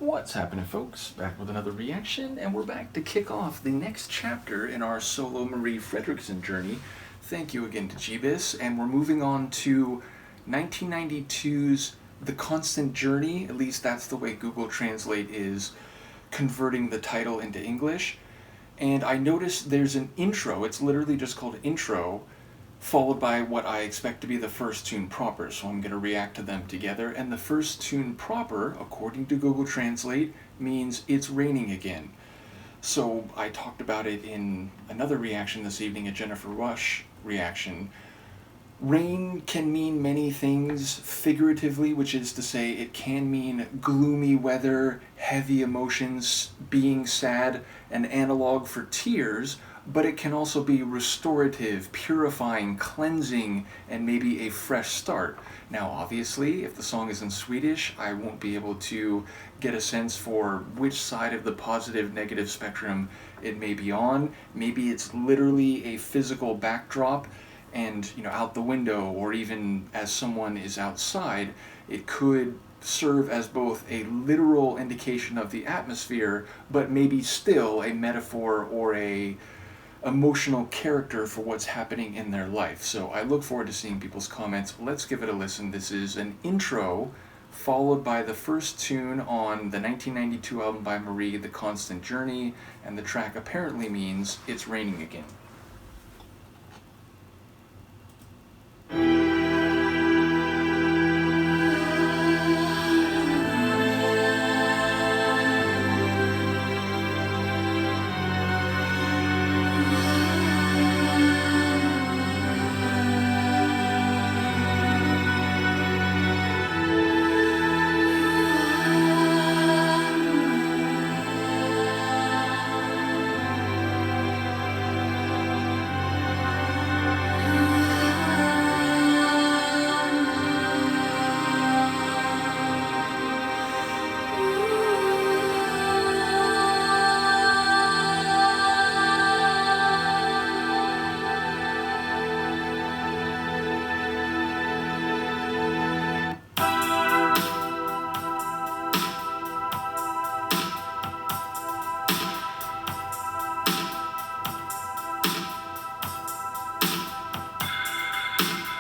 What's happening, folks? Back with another reaction, and we're back to kick off the next chapter in our solo Marie Fredriksson journey. Thank you again to Gebus, and we're moving on to 1992's The Constant Journey. At least that's the way Google Translate is converting the title into English. And I noticed there's an intro, it's literally just called intro, followed by what I expect to be the first tune proper, so I'm going to react to them together. And the first tune proper, according to Google Translate, means It's Raining Again. So I talked about it in another reaction this evening, a Jennifer Rush reaction. Rain can mean many things figuratively, which is to say it can mean gloomy weather, heavy emotions, being sad, an analog for tears, but it can also be restorative, purifying, cleansing, and maybe a fresh start. Now, obviously, if the song is in Swedish, I won't be able to get a sense for which side of the positive-negative spectrum it may be on. Maybe it's literally a physical backdrop, and out the window, or even as someone is outside, it could serve as both a literal indication of the atmosphere, but maybe still a metaphor or a emotional character for what's happening in their life. So I look forward to seeing people's comments. Let's give it a listen. This is an intro followed by the first tune on the 1992 album by Marie, The Constant Journey, and the track apparently means It's Raining Again.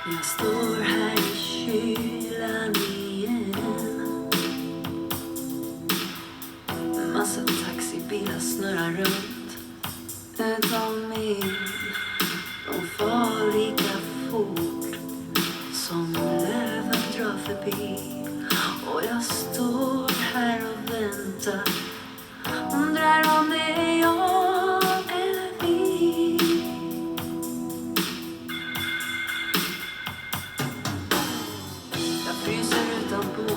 Jag står här i kylan igen. Massa taxibilar snurrar runt utom min. De far lika fort som löven drar förbi. Och jag står här och väntar. Undrar om det är jag eller vi. Jag fryser utanpå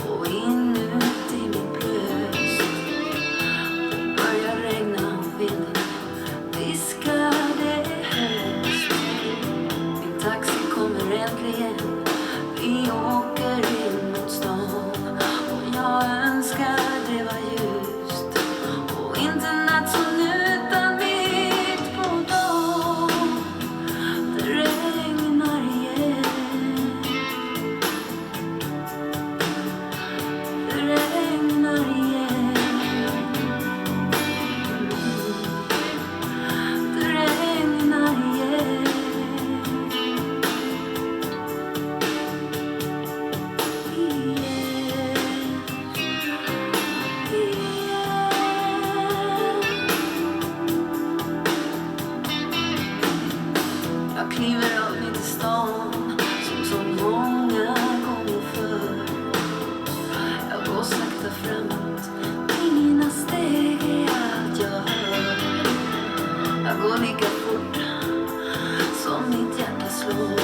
och inuti mitt bröst. Det börjar regna och vinden viskar det höst. Min taxi kommer äntligen. Vi åker in mot stan. Och jag önskar det var ljust. Och inte natt som utan mitt på dagen. Det regnar igen. Det regnar igen. Det regnar igen. Jag kliver av mitt i stan som så många gånger förr. Jag går sakta framåt, mina steg är allt jag hör. Jag går lika fort som mitt hjärta slår.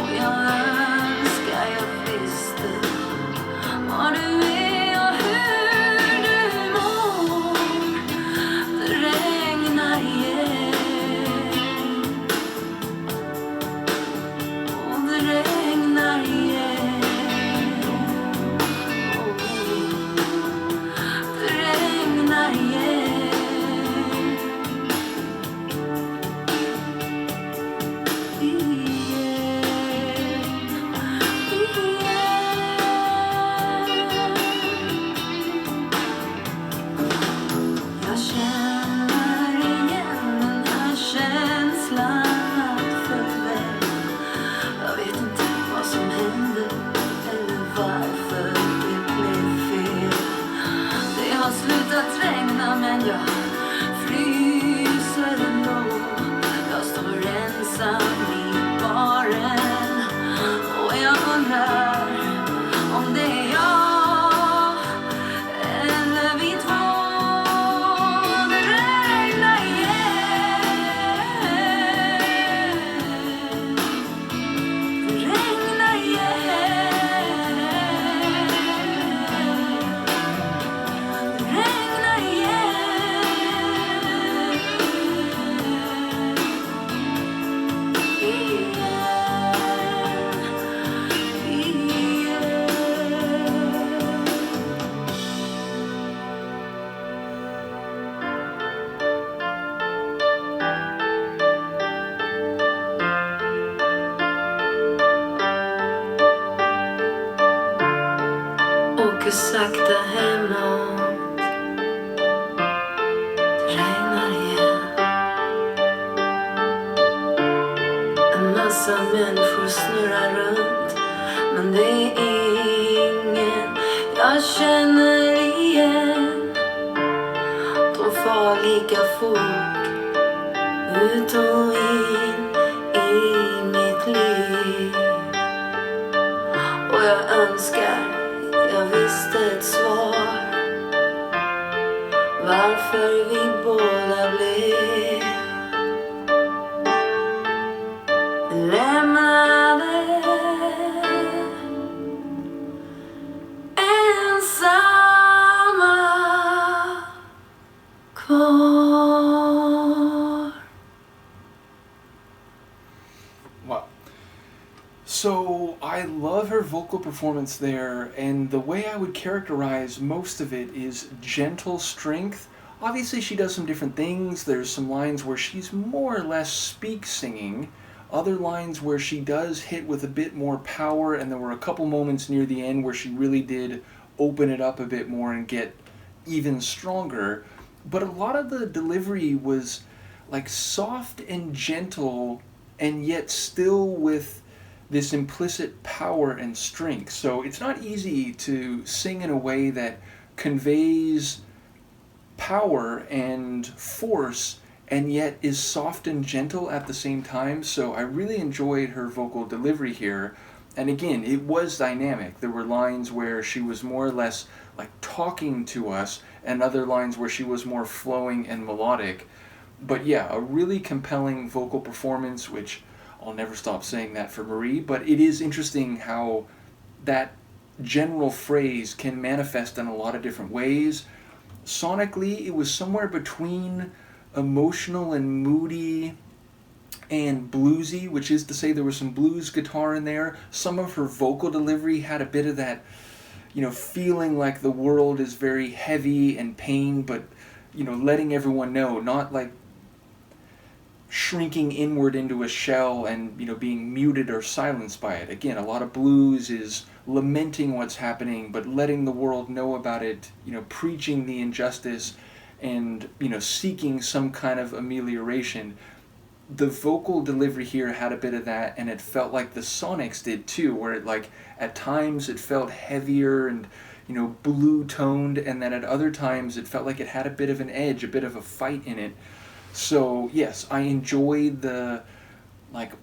Och jag önskar jag visste vad du är och hur du mår. Det regnar igen. Och det regnar igen. Det regnar igen. åker sakta hemåt. Det regnar igen. En massa människor snurrar runt, men det är ingen jag känner igen. De far lika fort ut och in i mitt liv. Och jag önskar jag visste ett svar, varför vi båda blev lämnade ensamma kvar. Wow. So I love her vocal performance there, and the way I would characterize most of it is gentle strength. Obviously she does some different things. There's some lines where she's more or less speak singing, other lines where she does hit with a bit more power, and there were a couple moments near the end where she really did open it up a bit more and get even stronger. But a lot of the delivery was like soft and gentle, and yet still with this implicit power and strength. So it's not easy to sing in a way that conveys power and force and yet is soft and gentle at the same time. So I really enjoyed her vocal delivery here. And again, it was dynamic. There were lines where she was more or less like talking to us, and other lines where she was more flowing and melodic. But yeah, a really compelling vocal performance, which I'll never stop saying that for Marie. But it is interesting how that general phrase can manifest in a lot of different ways. Sonically, it was somewhere between emotional and moody and bluesy, which is to say there was some blues guitar in there. Some of her vocal delivery had a bit of that, feeling like the world is very heavy and pain, but, letting everyone know, not like shrinking inward into a shell and, being muted or silenced by it. Again, a lot of blues is lamenting what's happening, but letting the world know about it, preaching the injustice and, seeking some kind of amelioration. The vocal delivery here had a bit of that, and it felt like the sonics did too, where it at times it felt heavier and, blue toned, and then at other times it felt like it had a bit of an edge, a bit of a fight in it. So yes, I enjoyed the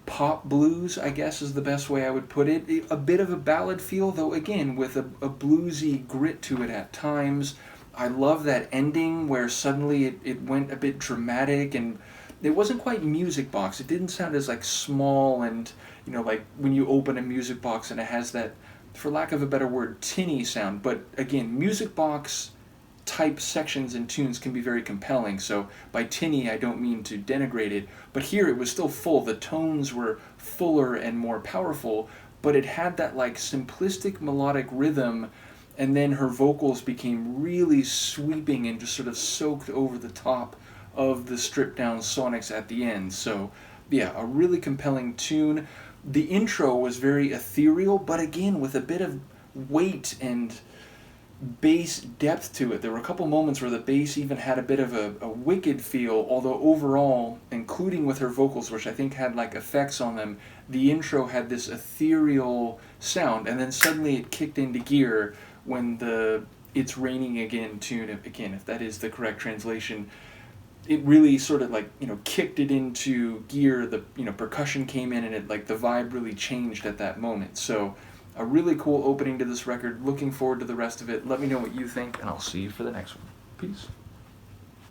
pop blues, I guess is the best way I would put it. A bit of a ballad feel, though again with a bluesy grit to it at times. I love that ending where suddenly it went a bit dramatic, and it wasn't quite music box. It didn't sound as small and, like when you open a music box and it has that, for lack of a better word, tinny sound. But again, music box type sections and tunes can be very compelling. So by tinny, I don't mean to denigrate it, but here it was still full. The tones were fuller and more powerful, but it had that simplistic melodic rhythm, and then her vocals became really sweeping and just sort of soaked over the top of the stripped down sonics at the end. So yeah, a really compelling tune. The intro was very ethereal, but again with a bit of weight and bass depth to it. There were a couple moments where the bass even had a bit of a wicked feel, although overall, including with her vocals, which I think had effects on them, the intro had this ethereal sound, and then suddenly it kicked into gear when the It's Raining Again tune, again, if that is the correct translation, it really sort of kicked it into gear. The percussion came in, and it the vibe really changed at that moment. So a really cool opening to this record. Looking forward to the rest of it. Let me know what you think, and I'll see you for the next one. Peace.